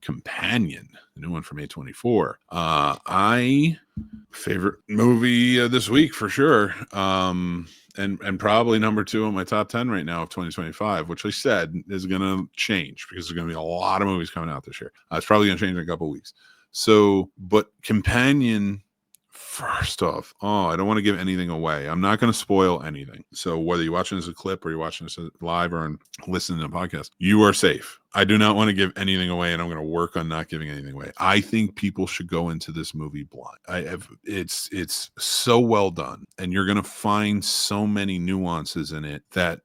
Companion, the new one from A24. I favorite movie this week for sure. And probably number 2 on my top 10 right now of 2025, which I said is going to change because there's going to be a lot of movies coming out this year. It's probably going to change in a couple of weeks. So, but Companion, first off, I don't want to give anything away. I'm not going to spoil anything. So whether you're watching this as a clip or you're watching this live or listening to a podcast, you are safe. I do not want to give anything away, and I'm going to work on not giving anything away. I think people should go into this movie blind. It's so well done, and you're going to find so many nuances in it that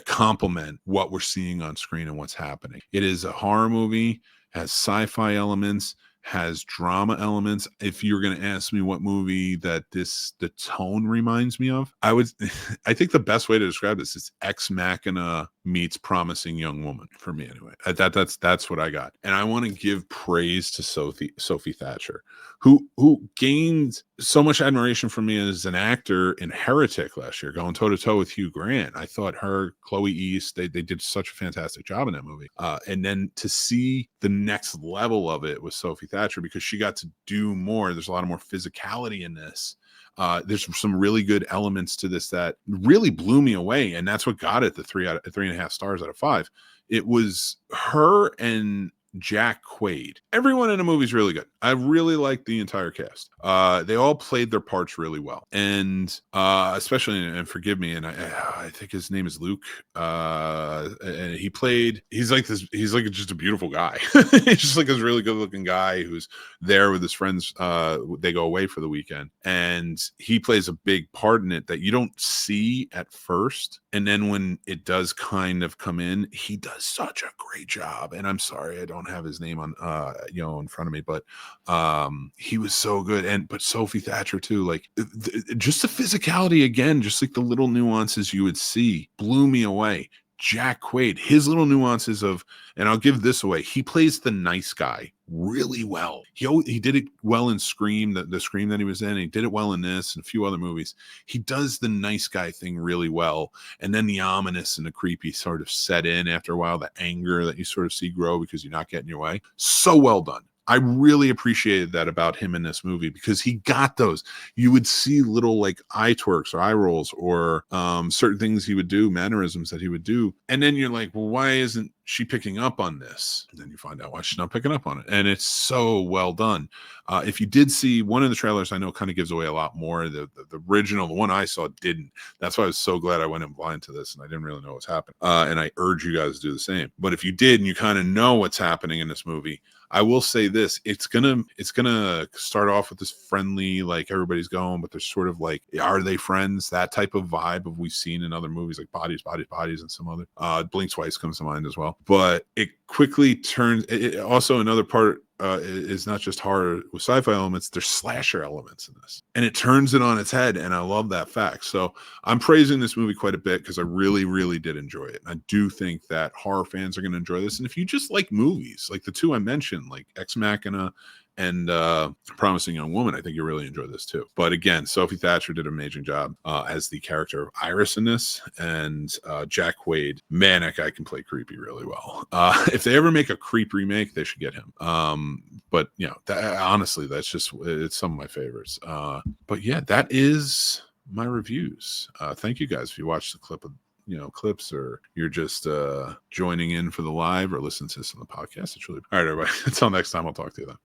complement what we're seeing on screen and what's happening. It is a horror movie, has sci-fi elements, has drama elements. If you're going to ask me what movie that the tone reminds me of, I think the best way to describe this is Ex Machina meets Promising Young Woman for me anyway. That's what I got. And I want to give praise to Sophie Thatcher, who gained so much admiration from me as an actor in Heretic last year, going toe to toe with Hugh Grant. I thought her, Chloe East, they did such a fantastic job in that movie. And then to see the next level of it with Sophie Thatcher, because she got to do more. There's a lot of more physicality in this. There's some really good elements to this that really blew me away, and that's what got it the 3.5 stars out of 5. It was her and Jack Quaid. Everyone in the movie is really good. I really like the entire cast. They all played their parts really well, and especially, and forgive me, and I think his name is Luke. And he's like just a beautiful guy. He's just like this really good looking guy who's there with his friends. They go away for the weekend, and he plays a big part in it that you don't see at first, and then when it does kind of come in, he does such a great job. And I'm sorry I don't have his name on in front of me, but he was so good. But Sophie Thatcher too, like just the physicality again, just like the little nuances you would see blew me away. Jack Quaid, his little nuances of, and I'll give this away, he plays the nice guy really well. He did it well in Scream, the Scream that he was in. He did it well in this and a few other movies. He does the nice guy thing really well. And then the ominous and the creepy sort of set in after a while, the anger that you sort of see grow because you're not getting your way. So well done. I really appreciated that about him in this movie because he got those. You would see little like eye twerks or eye rolls or certain things he would do, mannerisms that he would do. And then you're like, well, why isn't she picking up on this? And then you find out why she's not picking up on it. And it's so well done. If you did see one of the trailers, I know kind of gives away a lot more. The original, the one I saw didn't. That's why I was so glad I went in blind to this and I didn't really know what's happening. And I urge you guys to do the same. But if you did and you kind of know what's happening in this movie, I will say this, it's gonna start off with this friendly, like everybody's going, but there's sort of like, are they friends? That type of vibe of we've seen in other movies like Bodies, and some other. Blink Twice comes to mind as well. But it quickly turns, also another part is not just horror with sci-fi elements, there's slasher elements in this. And it turns it on its head, and I love that fact. So I'm praising this movie quite a bit because I really, really did enjoy it. And I do think that horror fans are going to enjoy this. And if you just like movies, like the two I mentioned, like Ex Machina and Promising Young Woman, I think you really enjoy this too. But again, Sophie Thatcher did an amazing job as the character of Iris in this, and Jack Quaid, man, that guy can play creepy really well. If they ever make a creep remake, they should get him. But you know, honestly, it's some of my favorites. But yeah, that is my reviews. Thank you guys if you watched the clips, or you're just joining in for the live or listening to this on the podcast. It's really all right, everybody. Until next time, I'll talk to you then.